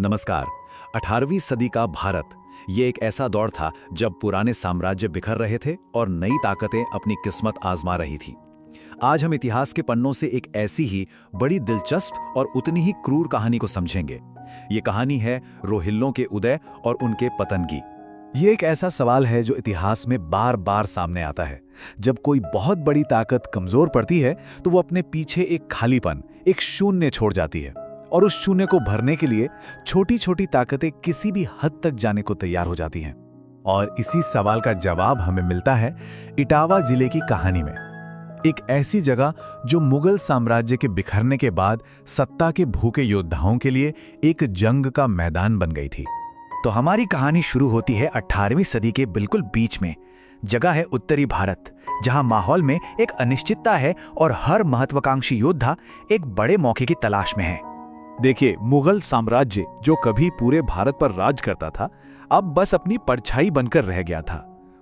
नमस्कार। 18वीं सदी का भारत ये एक ऐसा दौर था जब पुराने साम्राज्य बिखर रहे थे और नई ताकतें अपनी किस्मत आजमा रही थी। आज हम इतिहास के पन्नों से एक ऐसी ही बड़ी दिलचस्प और उतनी ही क्रूर कहानी को समझेंगे। ये कहानी है रोहिल्लों के उदय और उनके पतन की। ये एक ऐसा सवाल है जो इतिहास में बार बार सामने आता है। जब कोई बहुत बड़ी ताकत कमजोर पड़ती है तो वो अपने पीछे एक खालीपन, एक शून्य छोड़ जाती है, और उस शून्य को भरने के लिए छोटी छोटी ताकतें किसी भी हद तक जाने को तैयार हो जाती हैं। और इसी सवाल का जवाब हमें मिलता है इटावा जिले की कहानी में। एक ऐसी जगह जो मुगल साम्राज्य के बिखरने के बाद सत्ता के भूखे योद्धाओं के लिए एक जंग का मैदान बन गई थी। तो हमारी कहानी शुरू होती है 18वीं सदी के बिल्कुल बीच में। जगह है उत्तरी भारत, जहां माहौल में एक अनिश्चितता है और हर महत्वाकांक्षी योद्धा एक बड़े मौके की तलाश में है। देखिए, मुगल साम्राज्य जो कभी पूरे भारत पर राज करता था, अब बस अपनी परछाई बनकर रह गया था।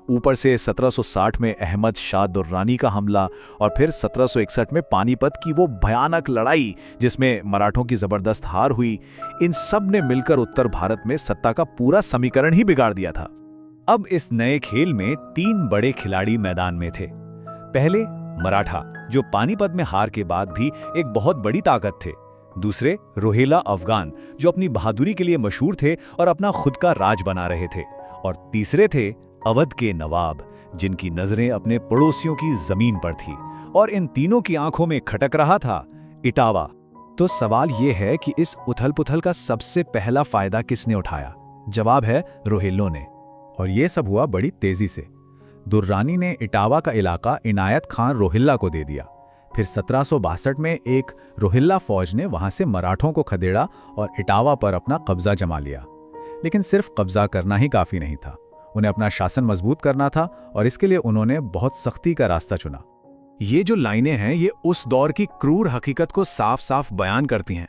ऊपर से 1760 में अहमद शाह दुर्रानी का हमला और फिर 1761 में पानीपत की वो भयानक लड़ाई जिसमें मराठों की जबरदस्त हार हुई, इन सब ने मिलकर उत्तर भारत में सत्ता का पूरा समीकरण ही बिगाड़ दिया था। अब इस नए खेल में 3 बड़े खिलाड़ी मैदान में थे। पहले मराठा, जो पानीपत में हार के बाद भी एक बहुत बड़ी ताकत थे। दूसरे रोहिला अफगान, जो अपनी बहादुरी के लिए मशहूर थे और अपना खुद का राज बना रहे थे। और तीसरे थे अवध के नवाब, जिनकी नजरें अपने पड़ोसियों की जमीन पर थी, और इन तीनों की आंखों में खटक रहा था इटावा। तो सवाल यह है कि इस उथल-पुथल का सबसे पहला फायदा किसने उठाया? जवाब है रोहिल्लों ने। और यह सब हुआ बड़ी तेजी से। दुर्रानी ने इटावा का इलाका इनायत खान रोहिल्ला को दे दिया। फिर 1762 में एक रोहिल्ला फौज ने वहां से मराठों को खदेड़ा और इटावा पर अपना कब्जा जमा लिया। लेकिन सिर्फ कब्जा करना ही काफी नहीं था, उन्हें अपना शासन मजबूत करना था, और इसके लिए उन्होंने बहुत सख्ती का रास्ता चुना। ये जो लाइनें हैं, ये उस दौर की क्रूर हकीकत को साफ साफ बयान करती हैं।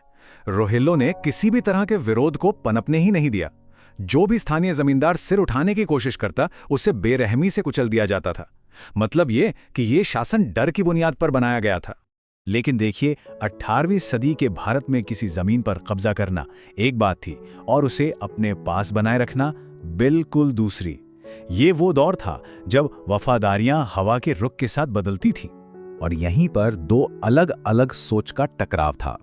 रोहिल्लों ने किसी भी तरह के विरोध को पनपने ही नहीं दिया। जो भी स्थानीय जमींदार सिर उठाने की कोशिश करता, उसे बेरहमी से कुचल दिया जाता था। मतलब ये कि ये शासन डर की बुनियाद पर बनाया गया था। लेकिन देखिए, 18वीं सदी के भारत में किसी जमीन पर कब्जा करना एक बात थी, और उसे अपने पास बनाए रखना बिल्कुल दूसरी। ये वो दौर था जब वफादारियां हवा के रुख के साथ बदलती थीं। और यहीं पर 2 अलग अलग सोच का टकराव था।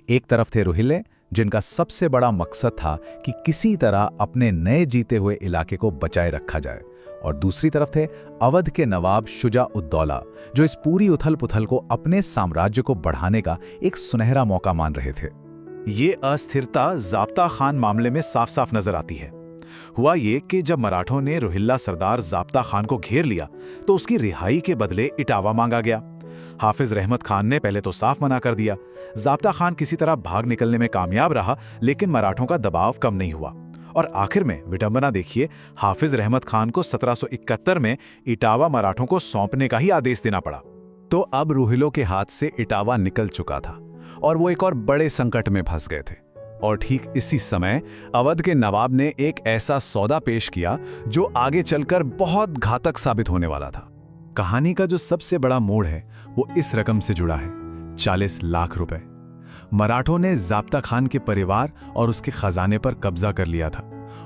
एक तरफ थे रोहिले, जिनका सबसे बड़ा मकसद था कि किसी तरह अपने नए जीते हुए इलाके को बचाए रखा जाए, और दूसरी तरफ थे अवध के नवाब शुजा-उद-दौला, जो इस पूरी उथल-पुथल को अपने साम्राज्य को बढ़ाने का एक सुनहरा मौका मान रहे थे। ये अस्थिरता ज़ाब्ता खान मामले में साफ साफ नजर आती है। हुआ ये कि जब मराठों ने रोहिल्ला सरदार ज़ाब्ता खान को घेर लिया तो उसकी रिहाई के बदले इटावा मांगा गया। हाफिज रहमत खान ने पहले तो साफ मना कर दिया। ज़ाब्ता खान किसी तरह भाग निकलने में कामयाब रहा, लेकिन मराठों का दबाव कम नहीं हुआ, और आखिर में विडंबना देखिए, हाफिज रहमत खान को 1771 में इटावा मराठों को सौंपने का ही आदेश देना पड़ा। तो अब रोहिल्लों के हाथ से इटावा निकल चुका था और वो एक और बड़े संकट में फंस गए थे। और ठीक इसी समय अवध के नवाब ने एक ऐसा सौदा पेश किया जो आगे चलकर बहुत घातक साबित होने वाला था। कहानी का जो सबसे बड़ा मोड़ है वो इस रकम से जुड़ा है, 40 लाख रुपए। मराठों ने ज़ाब्ता खान के परिवार और उसके खजाने पर कब्जा कर लिया था,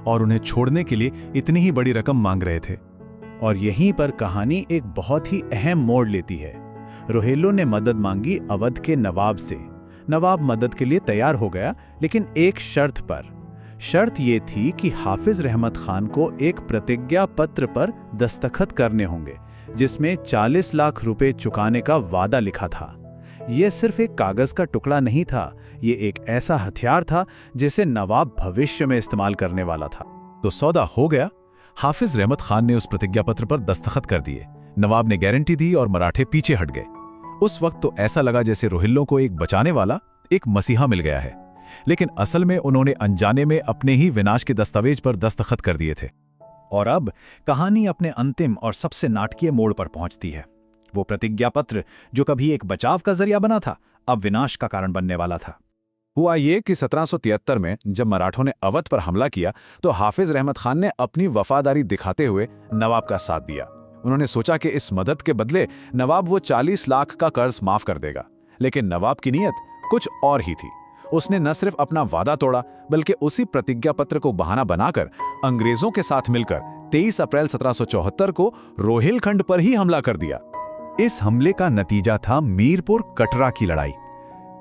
और उन्हें छोड़ने के लिए इतनी ही बड़ी रकम मांग रहे थे। और यहीं पर कहानी एक बहुत ही अहम मोड़ लेती है। रोहिल्लों ने मदद मांगी अवध के नवाब से। नवाब मदद के लिए तैयार हो गया, लेकिन एक शर्त पर। शर्त ये थी कि हाफिज रहमत खान को एक प्रतिज्ञा पत्र पर दस्तखत करने होंगे, जिसमें 40 लाख रुपए चुकाने का वादा लिखा था। यह सिर्फ एक कागज का टुकड़ा नहीं था, ये एक ऐसा हथियार था जिसे नवाब भविष्य में इस्तेमाल करने वाला था। तो सौदा हो गया। हाफिज रहमत खान ने उस प्रतिज्ञा पत्र पर दस्तखत कर दिए। नवाब ने गारंटी दी और मराठे पीछे हट गए। उस वक्त तो ऐसा लगा जैसे रोहिल्लों को एक बचाने वाला, एक मसीहा मिल गया है। लेकिन असल में उन्होंने अनजाने में अपने ही विनाश के दस्तावेज पर दस्तखत कर दिए थे। और अब कहानी अपने अंतिम और सबसे नाटकीय मोड़ पर पहुंचती है। वो प्रतिज्ञा पत्र जो कभी एक बचाव का जरिया बना था, अब विनाश का कारण बनने वाला था। हुआ ये कि 1773 में जब मराठों ने अवध पर हमला किया तो हाफिज रहमत खान ने अपनी वफादारी दिखाते हुए नवाब का साथ दिया। उन्होंने सोचा कि इस मदद के बदले नवाब वो 40 लाख का कर्ज माफ कर देगा, लेकिन नवाब की नीयत कुछ और ही थी। उसने न सिर्फ अपना वादा तोड़ा बल्कि उसी प्रतिज्ञा पत्र को बहाना बनाकर अंग्रेजों के साथ मिलकर 23 अप्रैल 1774 को रोहिलखंड पर ही हमला कर दिया। इस हमले का नतीजा था मीरपुर कटरा की लड़ाई।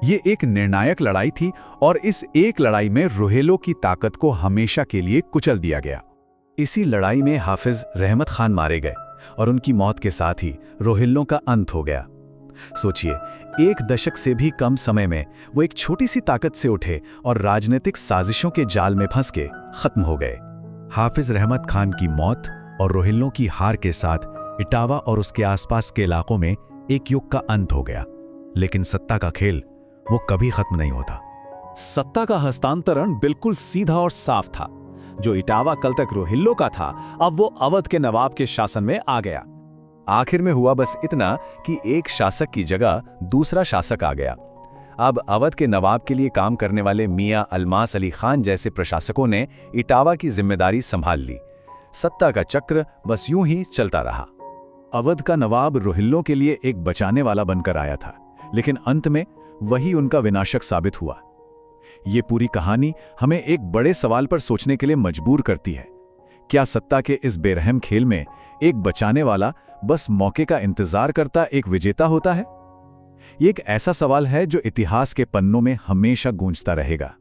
ये एक निर्णायक लड़ाई थी और इस एक लड़ाई में रोहिलों की ताकत को हमेशा के लिए कुचल दिया गया। इसी लड़ाई में हाफिज रहमत खान मारे गए और उनकी मौत के साथ ही रोहिलों का अंत हो गया। सोचिए, 1 दशक से भी कम समय में वो एक छोटी सी ताकत से उठे और राजनीतिक साजिशों के जाल में फंस के खत्म हो गए। हाफिज रहमत खान की मौत और रोहिलों की हार के साथ इटावा और उसके आसपास के इलाकों में एक युग का अंत हो गया। लेकिन सत्ता का खेल वो कभी खत्म नहीं होता। सत्ता का हस्तांतरण बिल्कुल सीधा और साफ था। जो इटावा कल तक रोहिल्लों का था, अब वो अवध के नवाब के शासन में आ गया। आखिर में हुआ बस इतना कि एक शासक की जगह दूसरा शासक आ गया। अब अवध के नवाब के लिए काम करने वाले मियां अलमास अली खान जैसे प्रशासकों ने इटावा की जिम्मेदारी संभाल ली। सत्ता का चक्र बस यूं ही चलता रहा। अवध का नवाब रोहिल्लों के लिए एक बचाने वाला बनकर आया था, लेकिन अंत में वही उनका विनाशक साबित हुआ। ये पूरी कहानी हमें एक बड़े सवाल पर सोचने के लिए मजबूर करती है। क्या सत्ता के इस बेरहम खेल में एक बचाने वाला बस मौके का इंतजार करता एक विजेता होता है? ये एक ऐसा सवाल है जो इतिहास के पन्नों में हमेशा गूंजता रहेगा।